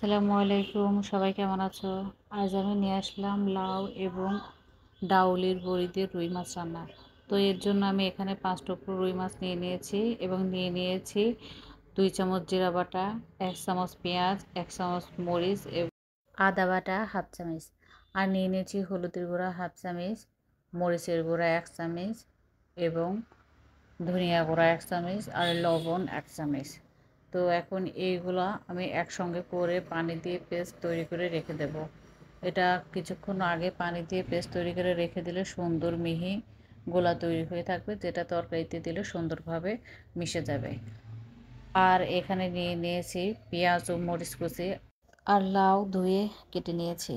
আসসালামু আলাইকুম, সবাই কেমন আছো? আজ আমি নিয়ে আসলাম লাউ এবং ডাউলির বড়ি দিয়ে রুই মাছ রান্না। তো এর জন্য আমি এখানে 5 টুকরো রুই মাছ নিয়ে নিয়েছি এবং নিয়ে নিয়েছি 2 চামচ জিরা বাটা, 1 চামচ পেঁয়াজ, 1 চামচ মরিচ এবং আদা বাটা হাফ চামচ। আর নিয়ে নিয়েছি হলুদের গুঁড়া হাফ চামচ, মরিচের গুঁড়া 1 চামচ এবং ধনিয়া গুঁড়া 1 চামচ আর লবণ 1 চামচ। তো এখন এইগুলা আমি একসঙ্গে করে পানি দিয়ে পেস্ট তৈরি করে রেখে দেব। এটা কিছুক্ষণ আগে পানি দিয়ে পেস্ট তৈরি করে রেখে দিলে সুন্দর মিহি গোলা তৈরি হয়ে থাকবে, যেটা তরকারিতে দিলে সুন্দরভাবে মিশে যাবে। আর এখানে নিয়ে নিয়েছি পেঁয়াজ ও মরিচ কুচি আর লাউ ধুয়ে কেটে নিয়েছি।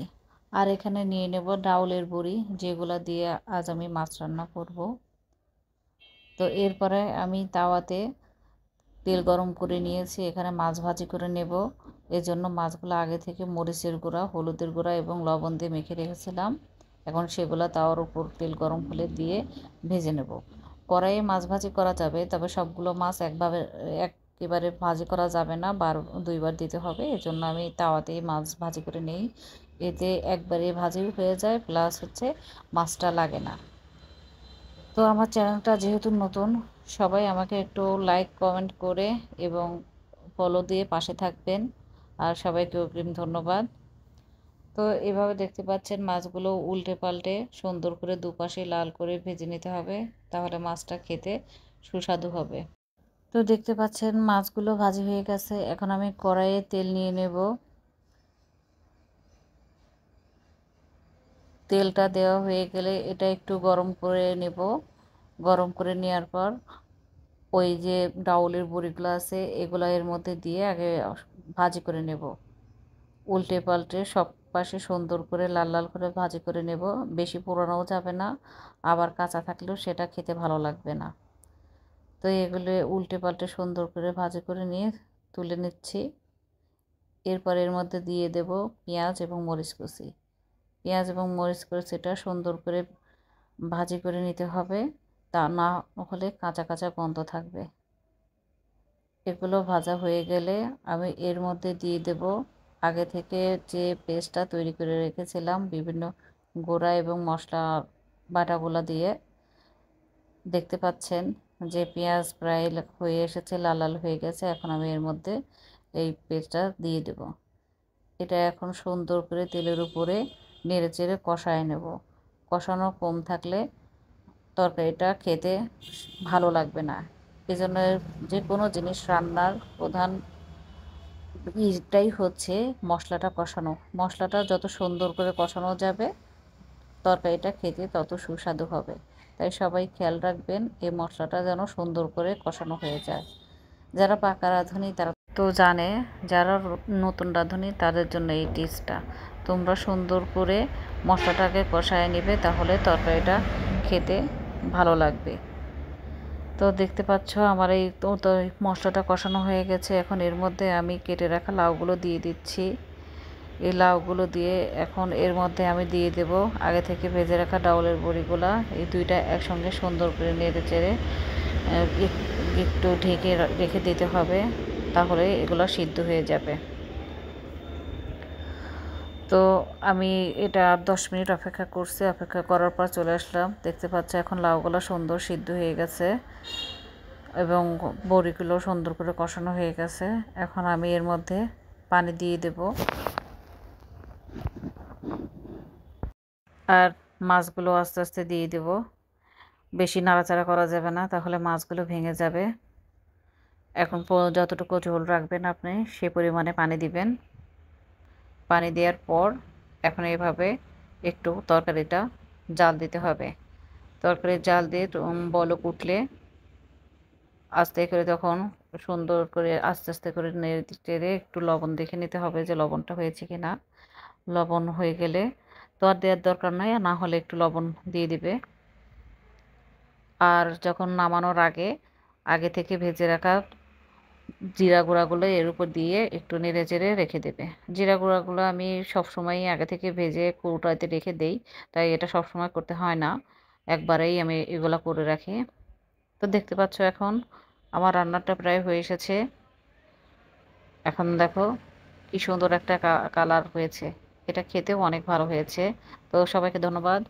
আর এখানে নিয়ে নেব ডাউলের বড়ি, যেগুলা দিয়ে আজ আমি মাছ রান্না করব। তো এরপরে আমি তাওয়াতে তেল গরম করে নিয়েছি, এখানে মাছ ভাজি করে নেব। এজন্য মাছগুলো আগে থেকে মরিচের গুঁড়া, হলুদের গুঁড়া এবং লবণ দিয়ে মেখে রেখেছিলাম। এখন সেগুলো তাওয়ার উপর তেল গরম হলে দিয়ে ভেজে নেব। কড়াইয়ে মাছ ভাজি করা যাবে, তবে সবগুলো মাছ একেবারে ভাজি করা যাবে না, দুইবার দিতে হবে। এজন্য আমি তাওয়াতেই মাছ ভাজি করে নেই। এতে একবারে ভাজিও হয়ে যায়, প্লাস হচ্ছে মাছটা লাগে না। তো আমার চ্যানেলটা যেহেতু নতুন, সবাই আমাকে একটু লাইক কমেন্ট করে এবং ফলো দিয়ে পাশে থাকবেন। আর সবাইকে অগ্রিম ধন্যবাদ। তো এভাবে দেখতে পাচ্ছেন মাছগুলো উল্টে পাল্টে সুন্দর করে দুপাশে লাল করে ভেজে নিতে হবে, তাহলে মাছটা খেতে সুস্বাদু হবে। তো দেখতে পাচ্ছেন মাছগুলো ভাজি হয়ে গেছে। এখন আমি কড়াইয়ে তেল নিয়ে নেব। তেলটা দেওয়া হয়ে গেলে এটা একটু গরম করে নেব। গরম করে নেওয়ার পর ওই যে ডাউলের বড়িগুলো আছে এগুলো এর মধ্যে দিয়ে আগে ভাজি করে নেব। উল্টে পাল্টে সব পাশে সুন্দর করে লাল লাল করে ভাজি করে নেব। বেশি পোড়ানোও যাবে না, আবার কাঁচা থাকলেও সেটা খেতে ভালো লাগবে না। তো এগুলো উল্টে পাল্টে সুন্দর করে ভাজি করে নিয়ে তুলে নিচ্ছি। এরপর এর মধ্যে দিয়ে দেব পেঁয়াজ এবং মরিচ কুচি। পেঁয়াজ এবং মরিচ কুচিটা সুন্দর করে ভাজি করে নিতে হবে, তা না হলে কাঁচা কাঁচা গন্ধ থাকবে। এগুলো ভাজা হয়ে গেলে আমি এর মধ্যে দিয়ে দেব আগে থেকে যে পেস্টটা তৈরি করে রেখেছিলাম বিভিন্ন গুঁড়া এবং মশলা বাটাগুলো দিয়ে। দেখতে পাচ্ছেন যে পেঁয়াজ প্রায় হয়ে এসেছে, লাল লাল হয়ে গেছে। এখন আমি এর মধ্যে এই পেস্টটা দিয়ে দেব। এটা এখন সুন্দর করে তেলের উপরে নেড়ে চেড়ে কষায় নেব। কষানো কম থাকলে তরকারিটা খেতে ভালো লাগবে না। এজন্য যে কোনো জিনিস রান্নার প্রধান এটাই হচ্ছে মশলাটা কষানো। মশলাটা যত সুন্দর করে কষানো যাবে তরকারিটা খেতে তত সুস্বাদু হবে। তাই সবাই খেয়াল রাখবেন এই মশলাটা যেন সুন্দর করে কষানো হয়ে যায়। যারা পাকা রাঁধুনি তারা তো জানে, যারা নতুন রাঁধুনি তাদের জন্য এই টিপসটা। তোমরা সুন্দর করে মশলাটাকে কষায় নেবে, তাহলে তরকারিটা খেতে ভালো লাগবে। তো দেখতে পাচ্ছ আমার এই তো মশলাটা কষানো হয়ে গেছে। এখন এর মধ্যে আমি কেটে রাখা লাউগুলো দিয়ে দিচ্ছি। এই লাউগুলো দিয়ে এখন এর মধ্যে আমি দিয়ে দেব আগে থেকে ভেজে রাখা ডাউলের বড়িগুলা। এই দুইটা একসঙ্গে সুন্দর করে নেড়ে চেড়ে একটু ঢেকে রেখে দিতে হবে, তাহলে এগুলো সিদ্ধ হয়ে যাবে। তো আমি এটা 10 মিনিট অপেক্ষা করছি। অপেক্ষা করার পর চলে আসলাম। দেখতে পাচ্ছি এখন লাউগুলো সুন্দর সিদ্ধ হয়ে গেছে এবং বড়িগুলো সুন্দর করে কষানো হয়ে গেছে। এখন আমি এর মধ্যে পানি দিয়ে দেব আর মাছগুলো আস্তে আস্তে দিয়ে দেব। বেশি নাড়াচাড়া করা যাবে না, তাহলে মাছগুলো ভেঙে যাবে। এখন যতটুকু ঝোল রাখবেন আপনি সে পরিমাণে পানি দিবেন। পানি দেওয়ার পর এখন এভাবে একটু তরকারিটা জাল দিতে হবে। তরকারির জাল দিয়ে বলক উঠলে আস্তে করে তখন সুন্দর করে আস্তে আস্তে করে নেড়ে চেড়ে একটু লবণ দেখে নিতে হবে যে লবণটা হয়েছে কি না। লবণ হয়ে গেলে তো আর দেওয়ার দরকার নাই, না হলে একটু লবণ দিয়ে দিবে। আর যখন নামানোর আগে আগে থেকে ভেজে রাখা জিরা গুঁড়াগুলো এর উপর দিয়ে একটু নেড়ে চেড়ে রেখে দেবে। জিরা গুঁড়াগুলো আমি সবসময়ই আগে থেকে ভেজে কৌটাতে রেখে দেই, তাই এটা সবসময় করতে হয় না, একবারেই আমি এগুলো করে রাখি। তো দেখতে পাচ্ছ এখন আমার রান্নাটা প্রায় হয়ে এসেছে। এখন দেখো কি সুন্দর একটা কালার হয়েছে। এটা খেতেও অনেক ভালো হয়েছে। তো সবাইকে ধন্যবাদ।